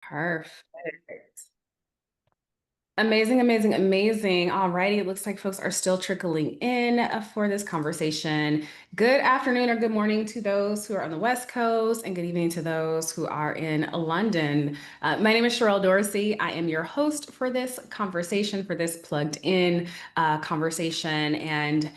Perfect. Amazing, amazing, amazing. Alrighty, it looks like folks are still trickling in for this conversation. Good afternoon or good morning to those who are on the West Coast, and good evening to those who are in London. My name is Sherrell Dorsey. I am your host for this conversation, for this plugged in conversation. And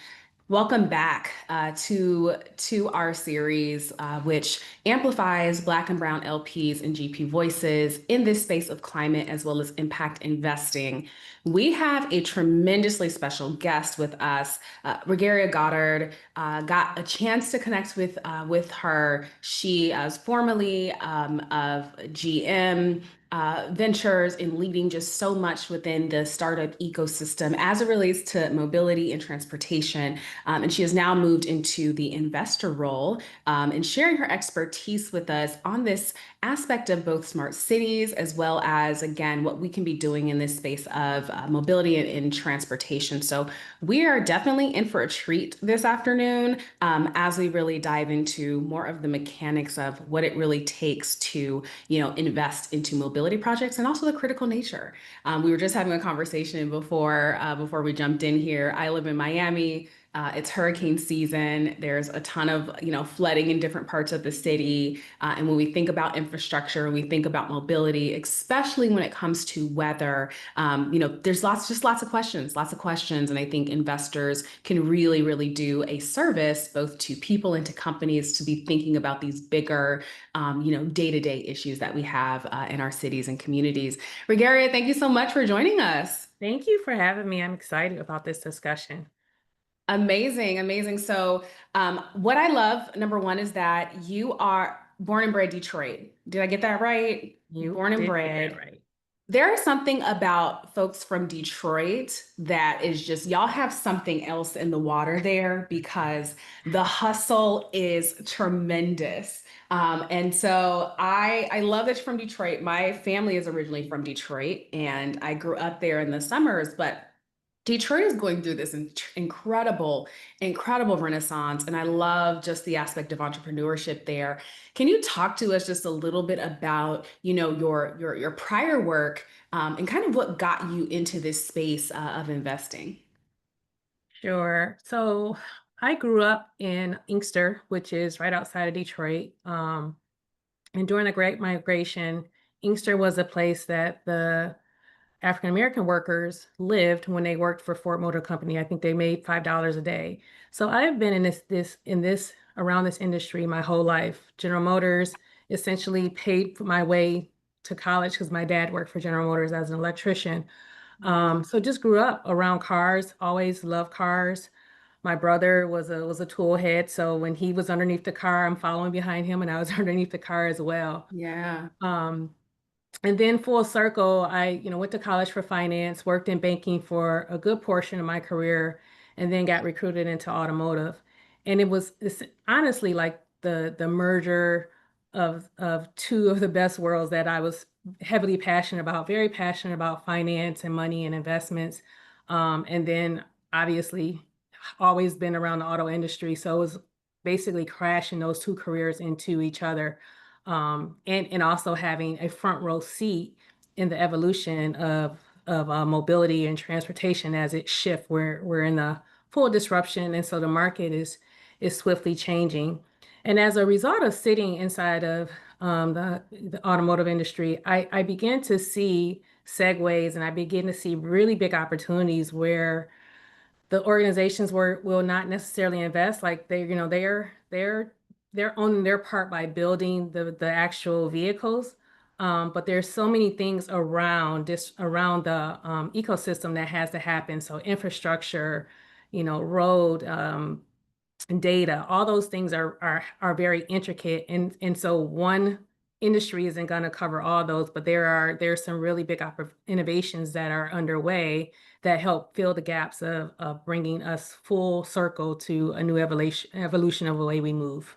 welcome back to our series, which amplifies Black and Brown LPs and GP voices in this space of climate as well as impact investing. We have a tremendously special guest with us, Raggeria Goddard. Got a chance to connect with her. She is formerly of GM. Ventures in leading just so much within the startup ecosystem as it relates to mobility and transportation. And she has now moved into the investor role and sharing her expertise with us on this aspect of both smart cities as well as, again, what we can be doing in this space of mobility and transportation. So we are definitely in for a treat this afternoon as we really dive into more of the mechanics of what it really takes to, invest into mobility projects and also the critical nature. We were just having a conversation before we jumped in here. I live in Miami. It's hurricane season. There's a ton of, flooding in different parts of the city. And when we think about infrastructure and we think about mobility, especially when it comes to weather, there's lots of questions. And I think investors can really, really do a service both to people and to companies to be thinking about these bigger, day-to-day issues that we have in our cities and communities. Raggeria, thank you so much for joining us. Thank you for having me. I'm excited about this discussion. Amazing, amazing. So, what I love, number one, is that you are born and bred Detroit. Did I get that right? You Born and did get that bred. right. There is something about folks from Detroit that is just, y'all have something else in the water there because the hustle is tremendous. And so I love that you're from Detroit. My family is originally from Detroit and I grew up there in the summers, but Detroit is going through this incredible, incredible renaissance, and I love just the aspect of entrepreneurship there. Can you talk to us just a little bit about, your prior work, and kind of what got you into this space of investing? Sure. So I grew up in Inkster, which is right outside of Detroit. And during the Great Migration, Inkster was a place that the African American workers lived when they worked for Ford Motor Company. I think they made $5 a day. So I've been in this around this industry my whole life. General Motors essentially paid for my way to college because my dad worked for General Motors as an electrician. So just grew up around cars, always loved cars. My brother was a tool head, so when he was underneath the car, I'm following behind him, and I was underneath the car as well. Yeah. Um, and then full circle, I, went to college for finance, worked in banking for a good portion of my career, and then got recruited into automotive. And it's honestly like the merger of two of the best worlds that I was heavily passionate about, very passionate about finance and money and investments. And then obviously always been around the auto industry. So it was basically crashing those two careers into each other, and also having a front row seat in the evolution of mobility and transportation as it shifts. We're in a full disruption, and so the market is swiftly changing. And as a result of sitting inside of the automotive industry, I began to see segues, and I begin to see really big opportunities where the organizations will not necessarily invest. Like they're owning their part by building the actual vehicles. But there's so many things around the ecosystem that has to happen. So infrastructure, road, data, all those things are very intricate. And so one industry isn't going to cover all those, but there's some really big innovations that are underway that help fill the gaps of bringing us full circle to a new evolution of the way we move.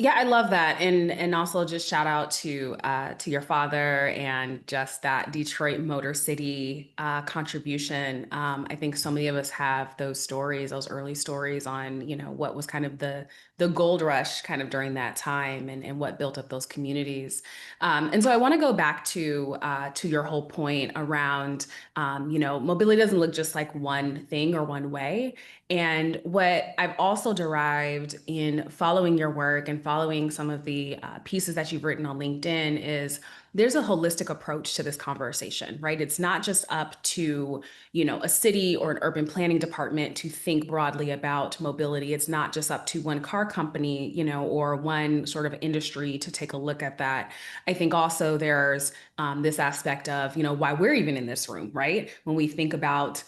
Yeah, I love that. And also just shout out to your father and just that Detroit Motor City contribution. I think so many of us have those stories, those early stories on, what was kind of the gold rush kind of during that time and what built up those communities. And so I want to go back to your whole point around mobility doesn't look just like one thing or one way. And what I've also derived in following your work and following some of the pieces that you've written on LinkedIn is there's a holistic approach to this conversation, right? It's not just up to, a city or an urban planning department to think broadly about mobility. It's not just up to one car company, or one sort of industry to take a look at that. I think also there's this aspect of, why we're even in this room, right? When we think about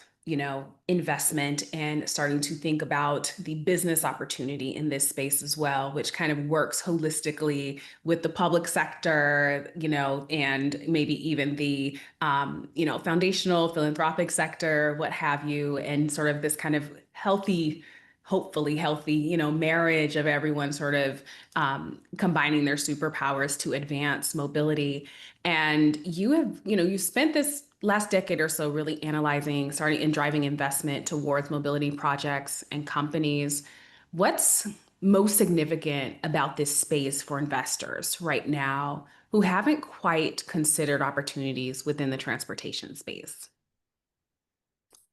investment and starting to think about the business opportunity in this space as well, which kind of works holistically with the public sector, and maybe even the, foundational philanthropic sector, what have you, and sort of this kind of healthy, hopefully healthy, marriage of everyone sort of combining their superpowers to advance mobility. And you have, you spent this last decade or so really analyzing, starting and driving investment towards mobility projects and companies. What's most significant about this space for investors right now who haven't quite considered opportunities within the transportation space?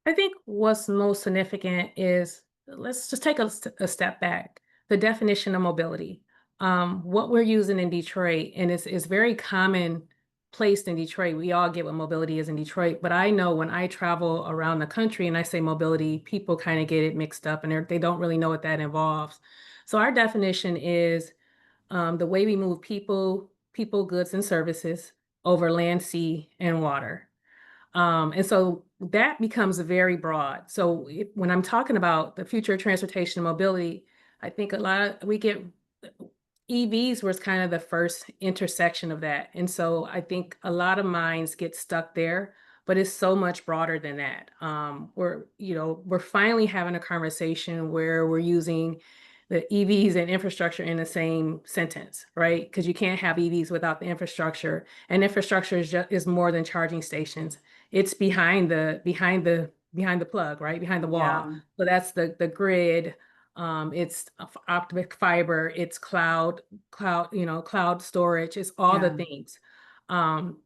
I think what's most significant is let's just take a step back. The definition of mobility, what we're using in Detroit, and it's very common placed in Detroit. We all get what mobility is in Detroit, but I know when I travel around the country and I say mobility, people kind of get it mixed up and they don't really know what that involves. So our definition is the way we move people, goods, and services over land, sea, and water. And so that becomes very broad. So when I'm talking about the future of transportation and mobility, I think we get EVs was kind of the first intersection of that. And so I think a lot of minds get stuck there, but it's so much broader than that. We're finally having a conversation where we're using the EVs and infrastructure in the same sentence, right? Because you can't have EVs without the infrastructure, and infrastructure is more than charging stations. It's behind the plug, right? Behind the wall. Yeah, So that's the grid. It's optic fiber, it's cloud storage, it's all the yeah, things. Um,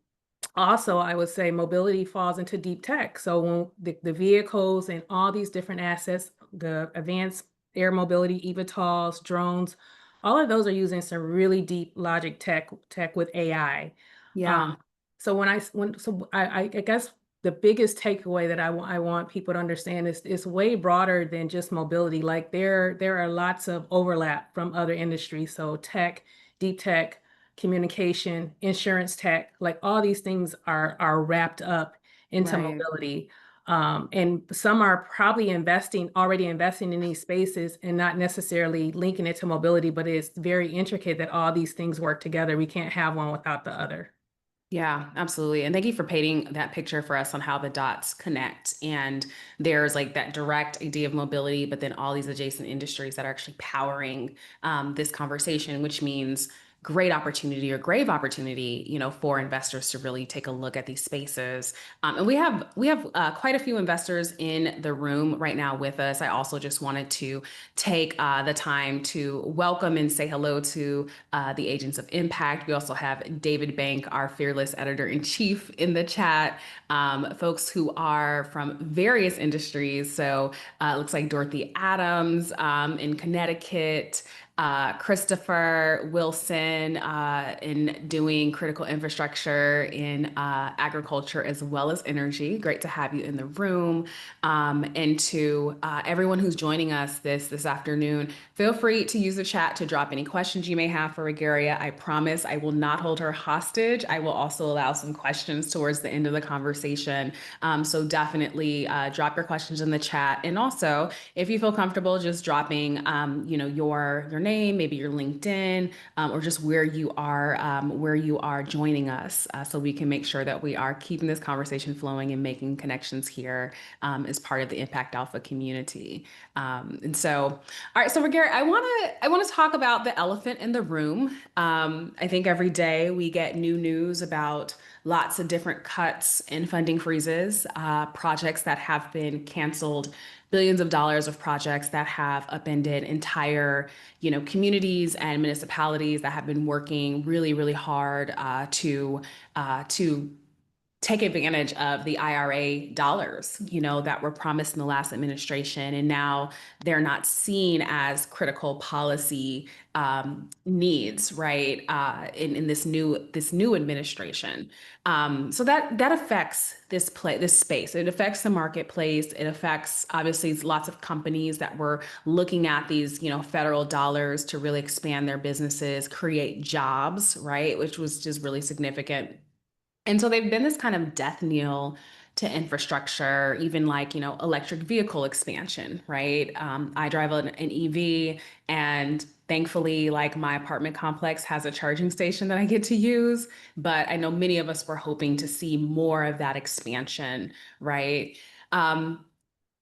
Also, I would say mobility falls into deep tech. So when the vehicles and all these different assets, the advanced air mobility, eVTOLs, drones, all of those are using some really deep logic tech with AI. yeah, Um, so I guess the biggest takeaway that I want people to understand is way broader than just mobility. Like there are lots of overlap from other industries. So tech, deep tech, communication, insurance tech, like all these things are wrapped up into right. mobility. And some are probably already investing in these spaces and not necessarily linking it to mobility, but it's very intricate that all these things work together. We can't have one without the other. Yeah, absolutely. And thank you for painting that picture for us on how the dots connect. And there's like that direct idea of mobility, but then all these adjacent industries that are actually powering this conversation, which means great opportunity or grave opportunity, for investors to really take a look at these spaces. And we have quite a few investors in the room right now with us. I also just wanted to take the time to welcome and say hello to the agents of impact. We also have David Bank, our fearless editor in chief, in the chat. Folks who are from various industries. So it looks like Dorothy Adams in Connecticut. Christopher Wilson in doing critical infrastructure in agriculture as well as energy. Great to have you in the room. And to everyone who's joining us this afternoon, feel free to use the chat to drop any questions you may have for Raggeria. I promise I will not hold her hostage. I will also allow some questions towards the end of the conversation. So definitely drop your questions in the chat. And also, if you feel comfortable just dropping, your name, maybe your LinkedIn, or just where you are joining us, so we can make sure that we are keeping this conversation flowing and making connections here as part of the Impact Alpha community. And so, all right, so Raggeria, I want to talk about the elephant in the room. I think every day we get new news about lots of different cuts and funding freezes, projects that have been canceled, billions of dollars of projects that have upended entire, communities and municipalities that have been working really, really hard to take advantage of the IRA dollars, that were promised in the last administration, and now they're not seen as critical policy needs, right? In this new administration, so that affects this space. It affects the marketplace. It affects obviously lots of companies that were looking at these, federal dollars to really expand their businesses, create jobs, right? Which was just really significant. And so they've been this kind of death knell to infrastructure, even like, electric vehicle expansion, right? I drive an EV, and thankfully, like my apartment complex has a charging station that I get to use. But I know many of us were hoping to see more of that expansion, right? Um,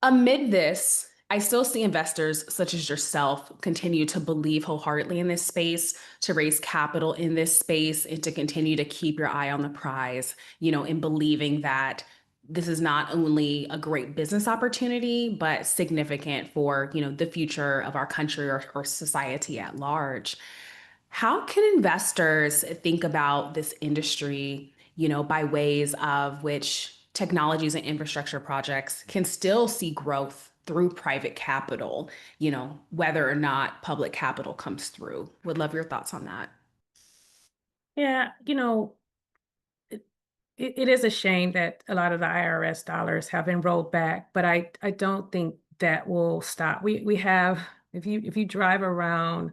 Amid this, I still see investors such as yourself continue to believe wholeheartedly in this space, to raise capital in this space, and to continue to keep your eye on the prize, in believing that this is not only a great business opportunity, but significant for, the future of our country or society at large. How can investors think about this industry, by ways of which technologies and infrastructure projects can still see growth through private capital, whether or not public capital comes through? Would love your thoughts on that. Yeah, it, it is a shame that a lot of the IRS dollars have been rolled back, but I don't think that will stop. We have, if you drive around,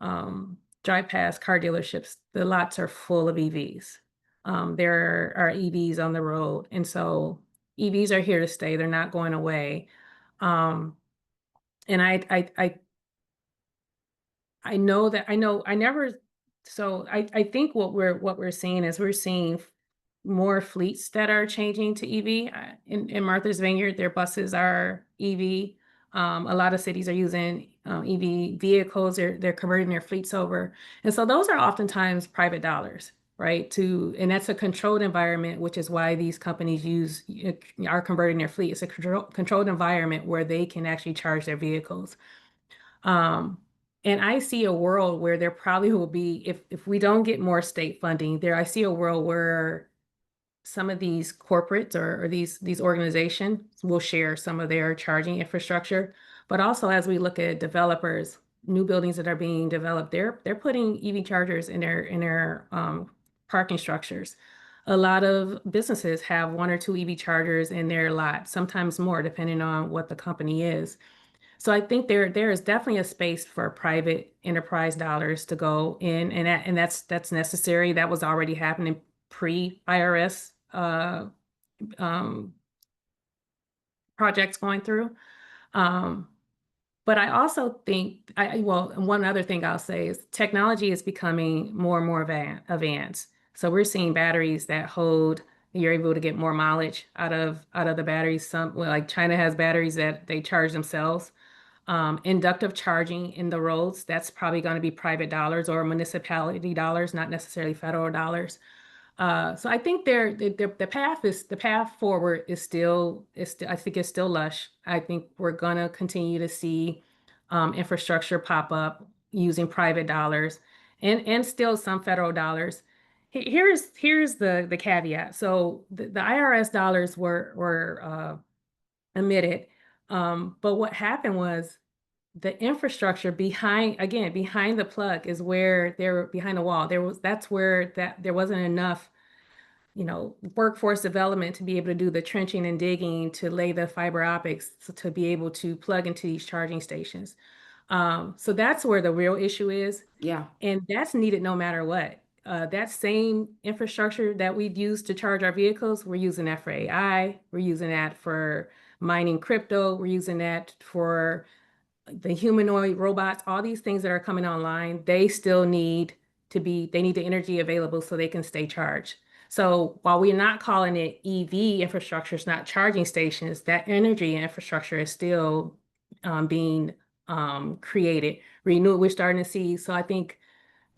drive past car dealerships, the lots are full of EVs. There are EVs on the road, and so EVs are here to stay. They're not going away. Um, and I know that I never so I think what we're seeing is we're seeing more fleets that are changing to EV. In Martha's Vineyard, their buses are EV. A lot of cities are using EV vehicles. They're converting their fleets over, and so those are oftentimes private dollars, right? And that's a controlled environment, which is why these companies are converting their fleet. It's a controlled environment where they can actually charge their vehicles. Um, and I see a world where there probably will be, if we don't get more state funding, I see a world where some of these corporates or these organizations will share some of their charging infrastructure. But also as we look at developers, new buildings that are being developed, they're putting EV chargers in their parking structures. A lot of businesses have one or two EV chargers in their lot, sometimes more, depending on what the company is. So I think there is definitely a space for private enterprise dollars to go in, and that's necessary. That was already happening pre-IRS um, projects going through. Um, but I also think, well, one other thing I'll say is technology is becoming more and more advanced. So we're seeing batteries that hold, you're able to get more mileage out of the batteries. Well, like China has batteries that they charge themselves. Inductive charging in the roads, that's probably going to be private dollars or municipality dollars, not necessarily federal dollars. So I think the path forward is still I think it's still lush. I think we're gonna continue to see infrastructure pop up using private dollars and still some federal dollars. Here's the caveat. So the IRS dollars were emitted, but what happened was the infrastructure behind the plug is where they're behind the wall. That's where there wasn't enough workforce development to be able to do the trenching and digging to lay the fiber optics to be able to plug into these charging stations. So that's where the real issue is. Yeah. And that's needed no matter what. That same infrastructure that we've used to charge our vehicles, we're using that for AI. We're using that for mining crypto. We're using that for the humanoid robots, all these things that are coming online, they still need they need the energy available so they can stay charged. So while we're not calling it EV infrastructure, it's not charging stations, that energy infrastructure is still being created. Renew, we're starting to see. So I think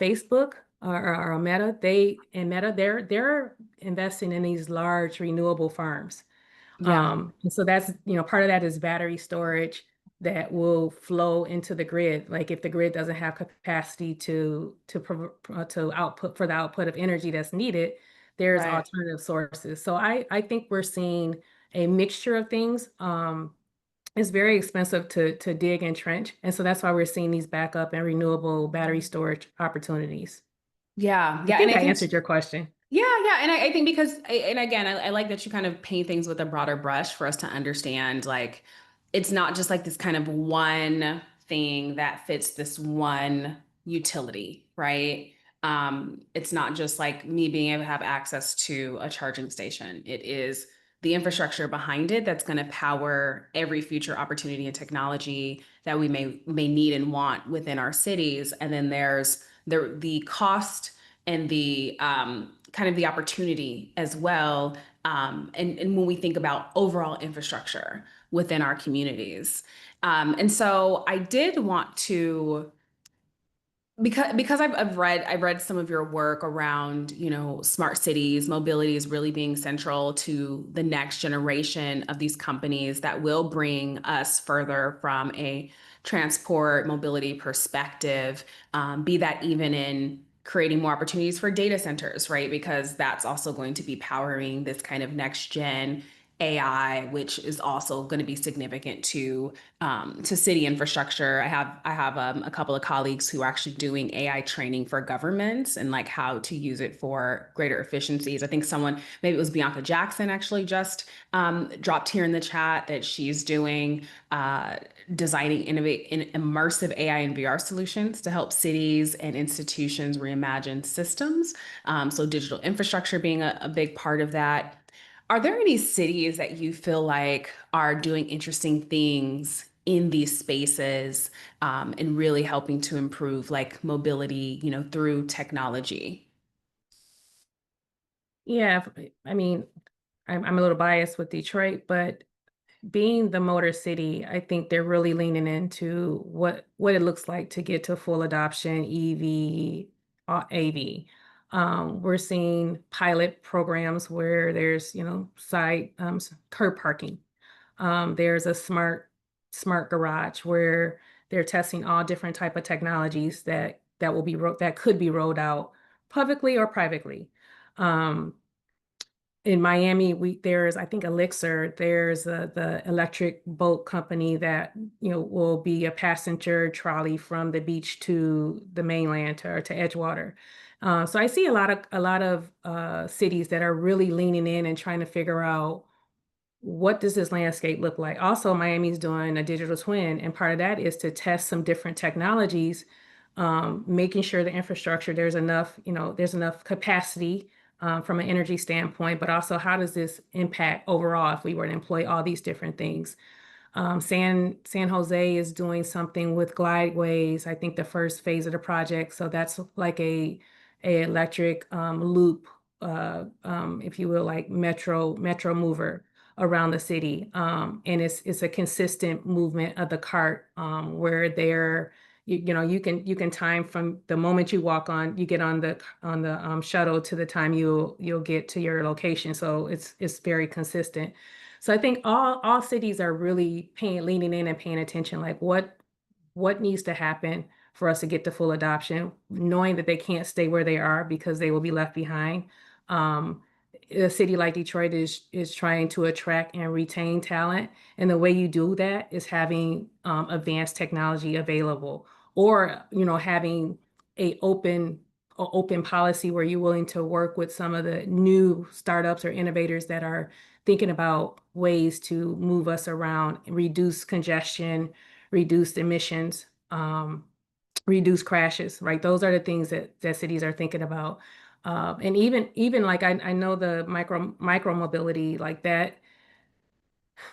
Facebook or Meta, they're investing in these large renewable farms. Yeah, And so that's, part of that is battery storage that will flow into the grid. Like if the grid doesn't have capacity to output for the output of energy that's needed, there's right. alternative sources. So I think we're seeing a mixture of things. It's very expensive to dig and trench, and so that's why we're seeing these backup and renewable battery storage opportunities. Yeah, I yeah. And think I I think answered your question. yeah, yeah. And I think because, and again, I like that you kind of paint things with a broader brush for us to understand, like, it's not just like this kind of one thing that fits this one utility, right? It's not just like me being able to have access to a charging station. It is the infrastructure behind it that's going to power every future opportunity and technology that we may need and want within our cities. And then there's the cost and the kind of the opportunity as well. And when we think about overall infrastructure within our communities. And so I did want to, because I've read some of your work around, smart cities. Mobility is really being central to the next generation of these companies that will bring us further from a transport mobility perspective, be that even in creating more opportunities for data centers, right? Because that's also going to be powering this kind of next gen AI, which is also going to be significant to city infrastructure. I have a couple of colleagues who are actually doing AI training for governments and like how to use it for greater efficiencies. I think someone, maybe it was Bianca Jackson, actually just dropped here in the chat that she's doing designing innovate in immersive AI and VR solutions to help cities and institutions reimagine systems. So digital infrastructure being a big part of that. Are there any cities that you feel like are doing interesting things in these spaces, and really helping to improve like mobility, through technology? Yeah, I mean, I'm a little biased with Detroit, but being the motor city, I think they're really leaning into what it looks like to get to full adoption EV, AV. We're seeing pilot programs where there's, side curb parking. There's a smart garage where they're testing all different type of technologies that could be rolled out publicly or privately. Um, in Miami, there's I think Elixir, there's the electric boat company that will be a passenger trolley from the beach to the mainland to Edgewater. So I see a lot of cities that are really leaning in and trying to figure out what does this landscape look like? Also, Miami's doing a digital twin, and part of that is to test some different technologies, making sure the infrastructure there's enough capacity from an energy standpoint, but also how does this impact overall if we were to employ all these different things? San Jose is doing something with glideways. I think the first phase of the project. So that's like a electric loop, if you will, like metro mover around the city. And it's a consistent movement of the cart where you can time from the moment you get on the shuttle to the time you'll get to your location. So it's very consistent. So I think all cities are really leaning in and paying attention, like what needs to happen for us to get to full adoption, knowing that they can't stay where they are because they will be left behind. Um, a city like Detroit is trying to attract and retain talent, and the way you do that is having advanced technology available, or having a open policy where you're willing to work with some of the new startups or innovators that are thinking about ways to move us around, reduce congestion, reduce emissions, reduce crashes, right? Those are the things that cities are thinking about. And even like I know the micro mobility like that,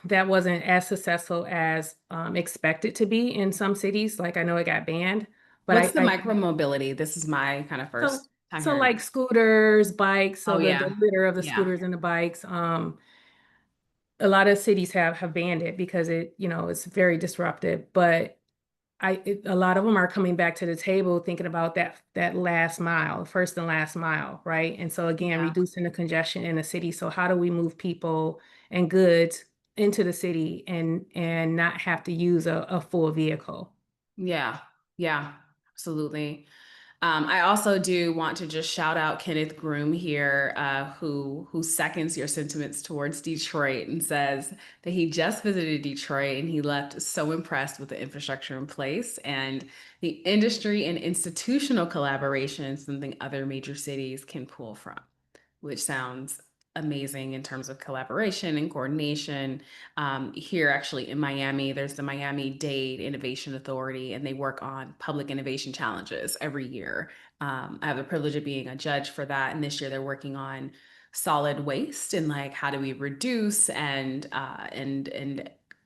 that wasn't as successful as expected to be in some cities. Like I know it got banned, but What's the I micro mobility? This is my kind of so first time so hearing like about it. scooters, bikes, so Oh the yeah. litter of the Yeah. scooters and the bikes. A lot of cities have banned it because it's very disruptive. But a lot of them are coming back to the table thinking about that last mile, first and last mile, right? And so again, Yeah. reducing the congestion in the city. So how do we move people and goods into the city and not have to use a full vehicle? Yeah. Yeah. Absolutely. I also do want to just shout out Kenneth Groom here, who seconds your sentiments towards Detroit and says that he just visited Detroit and he left so impressed with the infrastructure in place and the industry and institutional collaboration, something other major cities can pull from, which sounds amazing in terms of collaboration and coordination. Here, actually, in Miami, there's the Miami-Dade Innovation Authority, and they work on public innovation challenges every year. I have the privilege of being a judge for that, and this year they're working on solid waste and like how do we reduce and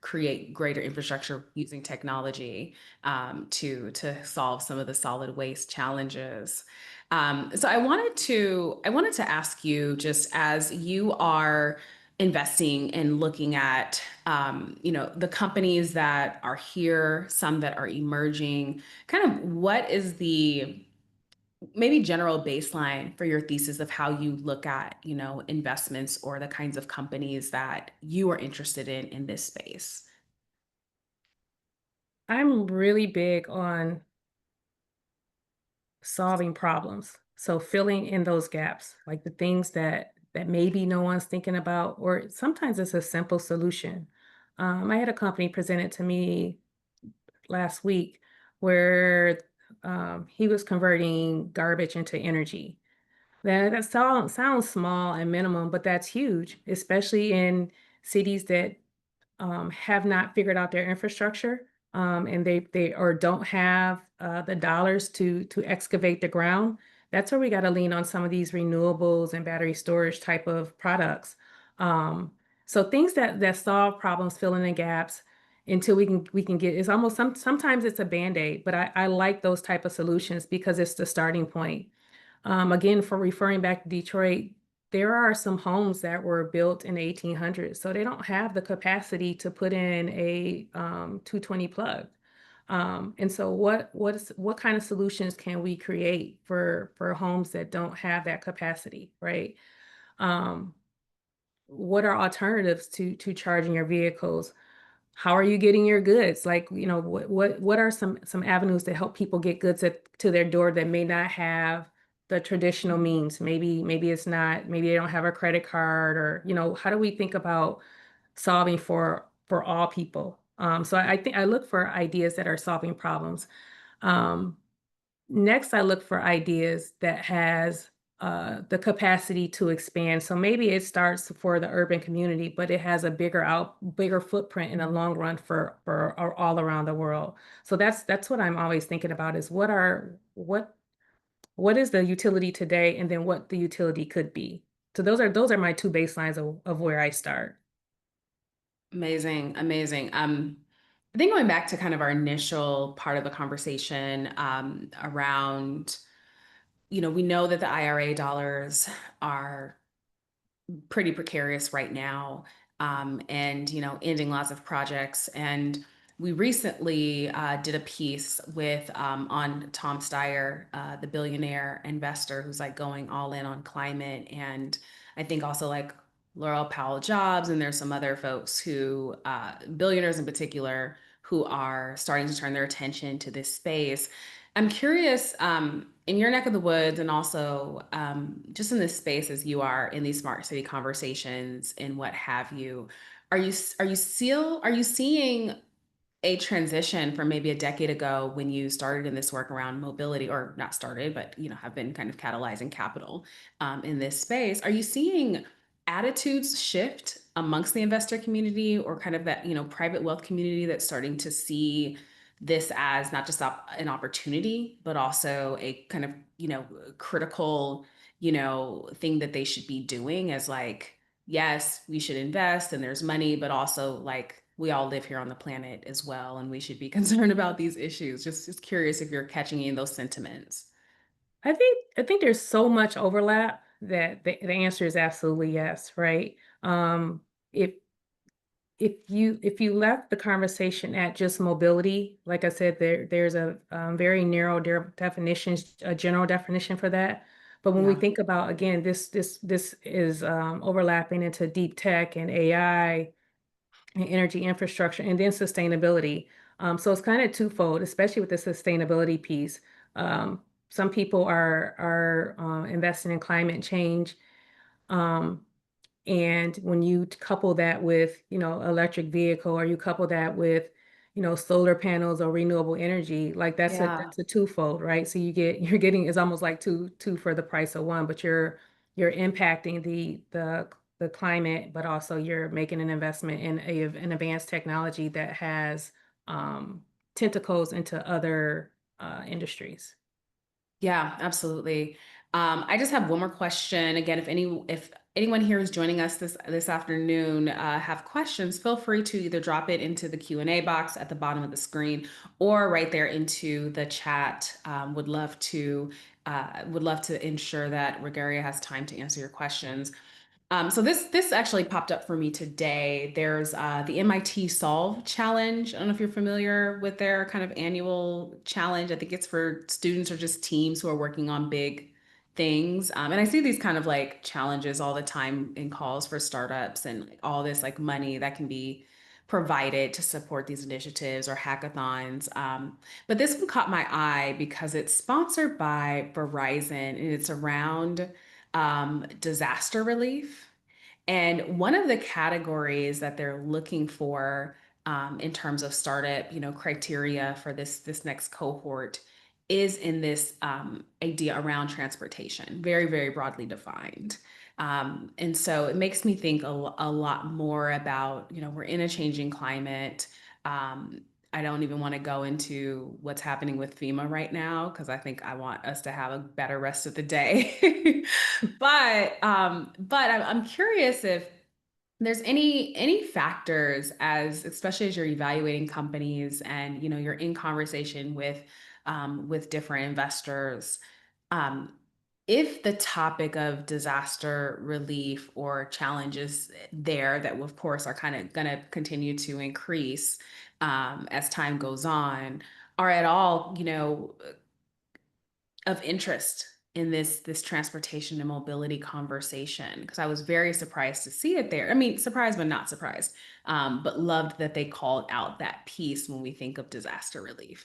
create greater infrastructure using technology to solve some of the solid waste challenges. So I wanted to ask you, just as you are investing and looking at the companies that are here, some that are emerging, kind of what is the maybe general baseline for your thesis of how you look at investments or the kinds of companies that you are interested in this space? I'm really big on solving problems. So filling in those gaps, like the things that maybe no one's thinking about, or sometimes it's a simple solution. I had a company presented to me last week where he was converting garbage into energy. That sounds small and minimum, but that's huge, especially in cities that have not figured out their infrastructure, and they or don't have the dollars to excavate the ground. That's where we got to lean on some of these renewables and battery storage type of products. Um, so things that solve problems, fill in the gaps until we can get. It's almost sometimes it's a band-aid, but I like those type of solutions because it's the starting point. Again, for referring back to Detroit, there are some homes that were built in the 1800s, so they don't have the capacity to put in a 220 plug. And so what kind of solutions can we create for homes that don't have that capacity, right? Um, what are alternatives to charging your vehicles? How are you getting your goods? Like, what are some avenues to help people get goods to their door that may not have the traditional means? Maybe it's not, maybe they don't have a credit card, or, how do we think about solving for all people? So I think I look for ideas that are solving problems. Um, Next, I look for ideas that has the capacity to expand. So maybe it starts for the urban community, but it has a bigger footprint in the long run for all around the world. So that's what I'm always thinking about is what is the utility today, and then what the utility could be. So those are my two baselines of where I start. Amazing, amazing. I think going back to kind of our initial part of the conversation around, we know that the IRA dollars are pretty precarious right now, and ending lots of projects. And we recently did a piece with on Tom Steyer, the billionaire investor who's like going all in on climate, and I think also like Laurel Powell Jobs, and there's some other folks who billionaires in particular who are starting to turn their attention to this space. I'm curious, in your neck of the woods, and also just in this space as you are in these smart city conversations and what have you, are you seeing a transition from maybe a decade ago when you started in this work around mobility, or not started, but have been kind of catalyzing capital in this space? Are you seeing attitudes shift amongst the investor community, or kind of that private wealth community that's starting to see this as not just an opportunity, but also a kind of critical thing that they should be doing as like yes, we should invest and there's money, but also like we all live here on the planet as well, and we should be concerned about these issues. Just curious if you're catching any of those sentiments. I think there's so much overlap that the answer is absolutely yes, right? If if you left the conversation at just mobility, like I said, there's a very narrow definition, a general definition for that. But when we Yeah. think about again, this is overlapping into deep tech and AI and energy infrastructure, and then sustainability. So it's kind of twofold, especially with the sustainability piece. Some people are investing in climate change. Um, and when you couple that with, electric vehicle, or you couple that with, solar panels or renewable energy, like Yeah. that's a twofold, right? So you're getting, it's almost like two for the price of one, but you're impacting the climate, but also you're making an investment in an advanced technology that has um, tentacles into other industries. Yeah, absolutely. I just have one more question. Again, if anyone here who's joining us this afternoon have questions, feel free to either drop it into the Q&A box at the bottom of the screen or right there into the chat. Would love to ensure that Raggeria has time to answer your questions. So this actually popped up for me today. There's the MIT Solve Challenge. I don't know if you're familiar with their kind of annual challenge. I think it's for students or just teams who are working on big things. And I see these kind of like challenges all the time in calls for startups and like all this like money that can be provided to support these initiatives or hackathons. But this one caught my eye because it's sponsored by Verizon and it's around disaster relief. And one of the categories that they're looking for in terms of startup, criteria for this next cohort is in this idea around transportation, very, very broadly defined. And so it makes me think a lot more about, we're in a changing climate. Um, I don't even want to go into what's happening with FEMA right now because I think I want us to have a better rest of the day. But I'm curious if there's any factors as especially as you're evaluating companies and you're in conversation with different investors. Um, if the topic of disaster relief or challenges there that of course are kind of going to continue to increase as time goes on are at all of interest in this transportation and mobility conversation because I was very surprised to see it there. I mean, surprised but not surprised, but loved that they called out that piece when we think of disaster relief.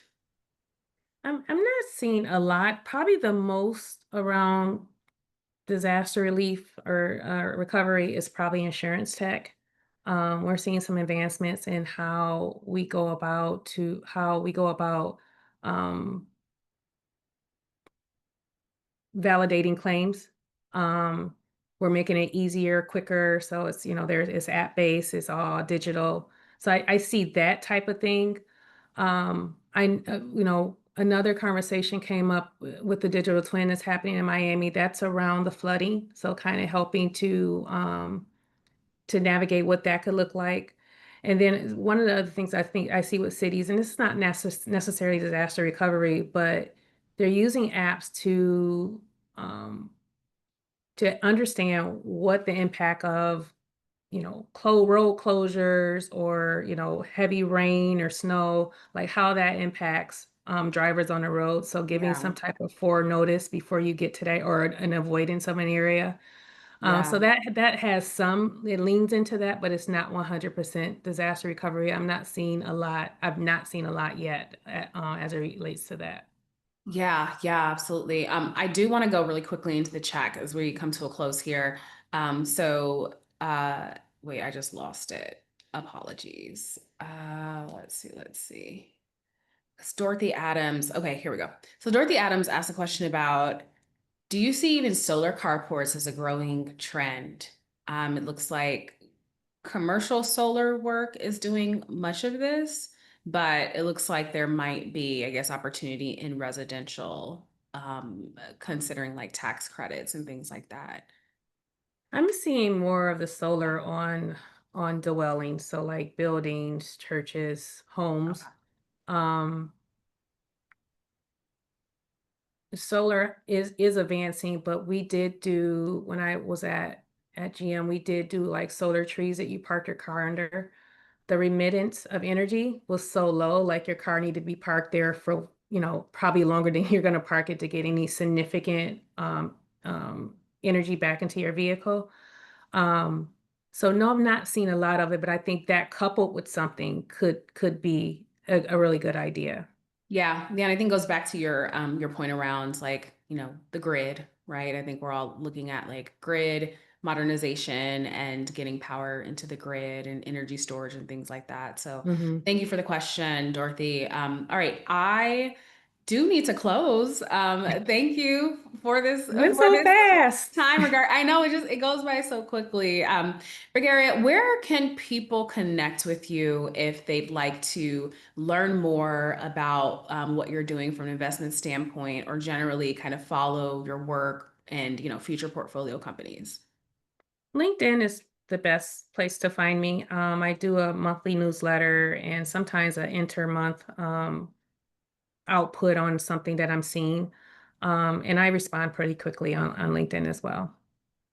I'm not seeing a lot. Probably the most around disaster relief or recovery is probably insurance tech. We're seeing some advancements in how we go about um, validating claims. Um, we're making it easier, quicker. So it's app based, it's all digital. So I see that type of thing. Another conversation came up with the digital twin that's happening in Miami. That's around the flooding. So kind of helping to navigate what that could look like. And then one of the other things I think I see with cities, and this is not necessarily disaster recovery, but they're using apps um, to understand what the impact of road closures or heavy rain or snow, like how that impacts drivers on the road. So giving Yeah, some type of forenotice before you get to that, or an avoidance of an area. So yeah. that has some, it leans into that, but it's not 100% disaster recovery. I'm not seeing a lot. I've not seen a lot yet as it relates to that. Yeah, yeah, absolutely. I do want to go really quickly into the chat as we come to a close here. Wait, I just lost it. Apologies. Let's see. It's Dorothy Adams. Okay, here we go. So Dorothy Adams asked a question about, do you see even solar carports as a growing trend? It looks like commercial solar work is doing much of this, but it looks like there might be, I guess, opportunity in residential, considering like tax credits and things like that. I'm seeing more of the solar on dwellings, so like buildings, churches, homes. Okay. Um, solar is advancing, but we did do when I was at GM, we did do like solar trees that you park your car under. The remittance of energy was so low, like your car needed to be parked there for, probably longer than you're going to park it to get any significant energy back into your vehicle. Um, so no, I'm not seeing a lot of it, but I think that coupled with something could be a really good idea. Yeah, yeah, and I think goes back to your point around like, the grid, right? I think we're all looking at like grid modernization and getting power into the grid and energy storage and things like that. So Hmm. thank you for the question, Dorothy. All right, I do need to close. Thank you for this Went for so this fast. time regard. I know it goes by so quickly. Raggeria, where can people connect with you if they'd like to learn more about what you're doing from an investment standpoint, or generally kind of follow your work and future portfolio companies? LinkedIn is the best place to find me. I do a monthly newsletter and sometimes an inter-month output on something that I'm seeing. And I respond pretty quickly on LinkedIn as well.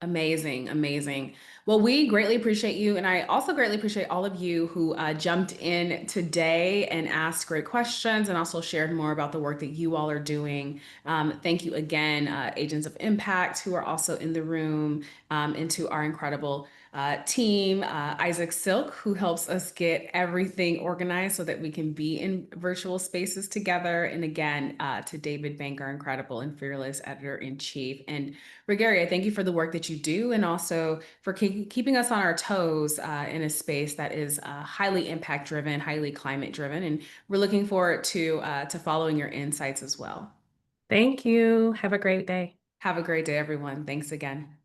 Amazing, amazing. Well, we greatly appreciate you. And I also greatly appreciate all of you who jumped in today and asked great questions and also shared more about the work that you all are doing. Thank you again, Agents of Impact, who are also in the room, and to our incredible team, Isaac Silk, who helps us get everything organized so that we can be in virtual spaces together. And again, to David Bank, our incredible and fearless editor in chief. And Raggeria, thank you for the work that you do and also for keeping us on our toes in a space that is highly impact driven, highly climate driven. And we're looking forward to following your insights as well. Thank you. Have a great day. Have a great day, everyone. Thanks again.